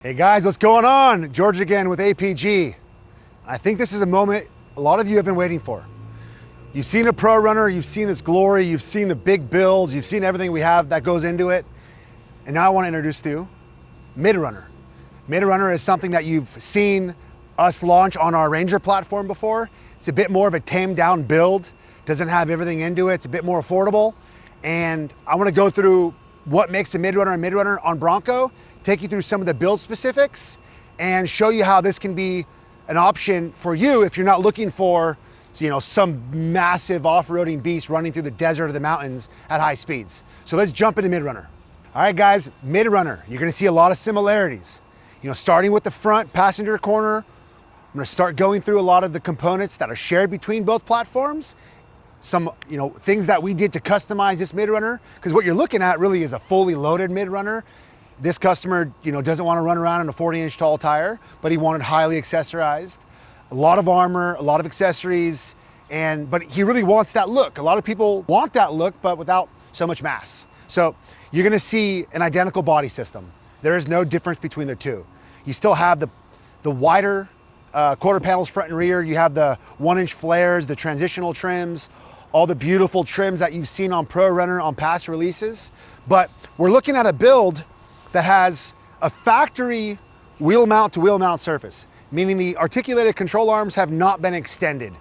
Hey guys, what's going on? George again with APG. I think this is a moment a lot of you have been waiting for. You've seen a ProRunner, you've seen its glory, you've seen the big builds, you've seen everything we have that goes into it. And now I want to introduce to you MidRunner. MidRunner is something that you've seen us launch on our Ranger platform before. It's a bit more of a tamed down build, doesn't have everything into it, it's a bit more affordable. And I want to go through what makes a MidRunner on Bronco, take you through some of the build specifics, and show you how this can be an option for you if you're not looking for, some massive off-roading beast running through the desert or the mountains at high speeds. So let's jump into MidRunner. All right, guys, MidRunner, you're gonna see a lot of similarities. Starting with the front passenger corner, I'm gonna start going through a lot of the components that are shared between both platforms. Some things that we did to customize this MidRunner, because what you're looking at really is a fully loaded MidRunner. This customer doesn't want to run around in a 40-inch tall tire, but he wanted highly accessorized, a lot of armor, a lot of accessories, but he really wants that look. A lot of people want that look, but without so much mass. So you're gonna see an identical body system. There is no difference between the two. You still have the wider quarter panels front and rear. You have the 1-inch flares, the transitional trims, all the beautiful trims that you've seen on ProRunner on past releases. But we're looking at a build that has a factory wheel mount to wheel mount surface, meaning the articulated control arms have not been extended.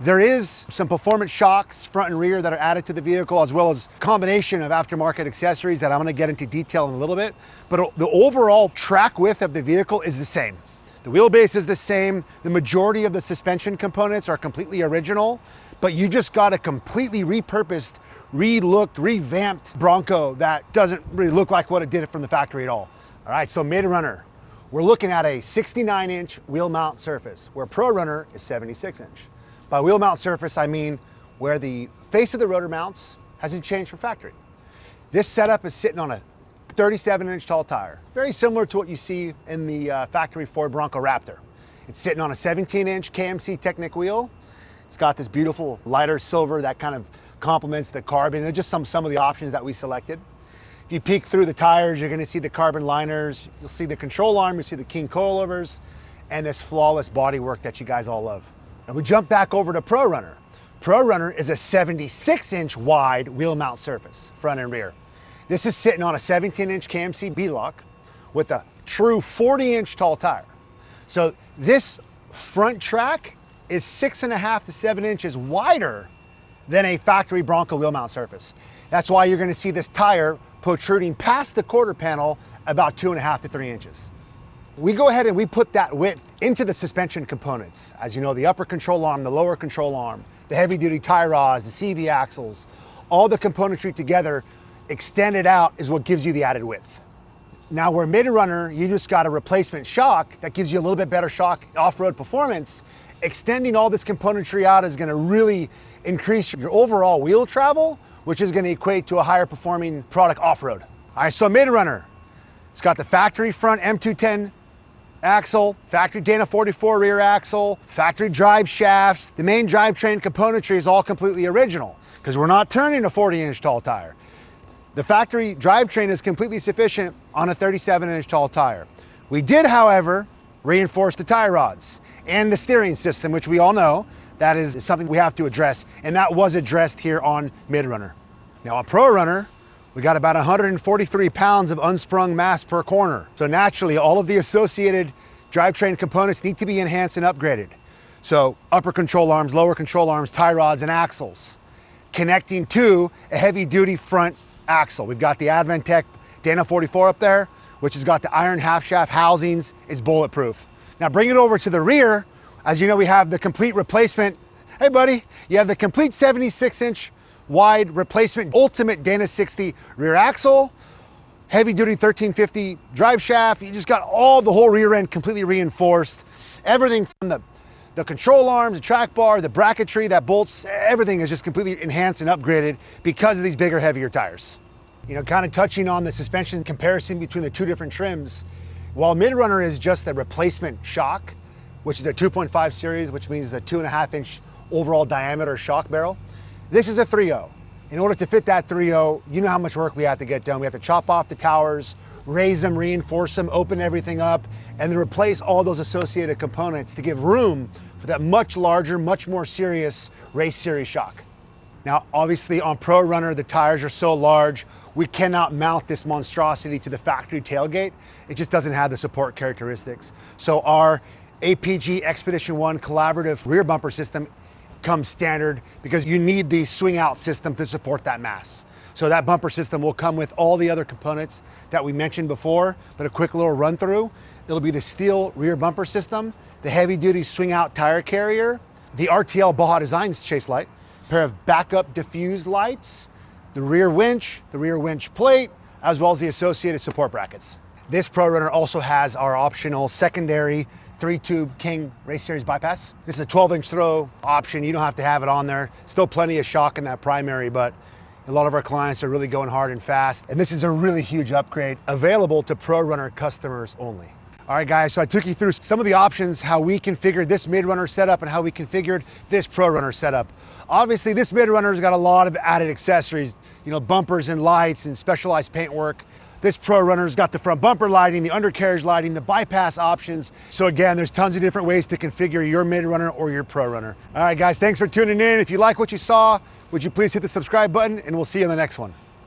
There is some performance shocks front and rear that are added to the vehicle, as well as a combination of aftermarket accessories that I'm gonna get into detail in a little bit. But the overall track width of the vehicle is the same. The wheelbase is the same. The majority of the suspension components are completely original, but you just got a completely repurposed, re-looked, revamped Bronco that doesn't really look like what it did from the factory at all. All right, so MidRunner, we're looking at a 69-inch wheel mount surface, where ProRunner is 76-inch. By wheel mount surface, I mean where the face of the rotor mounts hasn't changed from factory. This setup is sitting on a 37-inch tall tire, very similar to what you see in the factory Ford Bronco Raptor. It's sitting on a 17-inch KMC Technic wheel. It's got this beautiful lighter silver that kind of complements the carbon, and just some of the options that we selected. If you peek through the tires, you're gonna see the carbon liners, you'll see the control arm, you'll see the King coilovers, and this flawless bodywork that you guys all love. And we jump back over to ProRunner. ProRunner is a 76-inch wide wheel mount surface, front and rear. This is sitting on a 17-inch KMC B-Lock with a true 40-inch tall tire. So this front track is 6.5 to 7 inches wider than a factory Bronco wheel mount surface. That's why you're gonna see this tire protruding past the quarter panel about 2.5 to 3 inches. We go ahead and we put that width into the suspension components. As you know, the upper control arm, the lower control arm, the heavy duty tie rods, the CV axles, all the componentry together extended out is what gives you the added width. Now where MidRunner, you just got a replacement shock that gives you a little bit better shock off-road performance. Extending all this componentry out is gonna really increase your overall wheel travel, which is gonna equate to a higher performing product off-road. All right, so MidRunner, it's got the factory front M210 axle, factory Dana 44 rear axle, factory drive shafts. The main drivetrain componentry is all completely original because we're not turning a 40-inch tall tire. The factory drivetrain is completely sufficient on a 37-inch tall tire. We did, however, reinforce the tie rods and the steering system, which we all know that is something we have to address, and that was addressed here on MidRunner. Now on ProRunner, we got about 143 pounds of unsprung mass per corner. So naturally, all of the associated drivetrain components need to be enhanced and upgraded. So upper control arms, lower control arms, tie rods, and axles, connecting to a heavy-duty front axle. We've got the Advantech Dana 44 up there, which has got the iron half shaft housings. It's bulletproof. Now bring it over to the rear. As you know, we have the complete replacement. Hey buddy, you have the complete 76-inch wide replacement ultimate Dana 60 rear axle, heavy duty 1350 drive shaft. You just got the whole rear end completely reinforced. Everything from the control arms, the track bar, the bracketry that bolts, everything is just completely enhanced and upgraded because of these bigger, heavier tires. Kind of touching on the suspension comparison between the two different trims, while MidRunner is just the replacement shock, which is a 2.5 series, which means the 2.5-inch overall diameter shock barrel. This is a 3.0. In order to fit that 3.0, you know how much work we have to get done. We have to chop off the towers, raise them, reinforce them, open everything up, and then replace all those associated components to give room for that much larger, much more serious race series shock. Now, obviously on ProRunner, the tires are so large, we cannot mount this monstrosity to the factory tailgate. It just doesn't have the support characteristics. So our APG Expedition 1 collaborative rear bumper system comes standard because you need the swing out system to support that mass. So that bumper system will come with all the other components that we mentioned before, but a quick little run through. It'll be the steel rear bumper system, the heavy duty swing out tire carrier, the RTL Baja Designs chase light, a pair of backup diffuse lights, the rear winch plate, as well as the associated support brackets. This ProRunner also has our optional secondary 3-tube King Race Series bypass. This is a 12-inch throw option. You don't have to have it on there. Still plenty of shock in that primary, but a lot of our clients are really going hard and fast. And this is a really huge upgrade available to ProRunner customers only. All right, guys, so I took you through some of the options, how we configured this MidRunner setup and how we configured this ProRunner setup. Obviously, this MidRunner's got a lot of added accessories, you know, bumpers and lights and specialized paintwork. This ProRunner's got the front bumper lighting, the undercarriage lighting, the bypass options. So again, there's tons of different ways to configure your MidRunner or your ProRunner. All right, guys, thanks for tuning in. If you like what you saw, would you please hit the subscribe button, and we'll see you in the next one.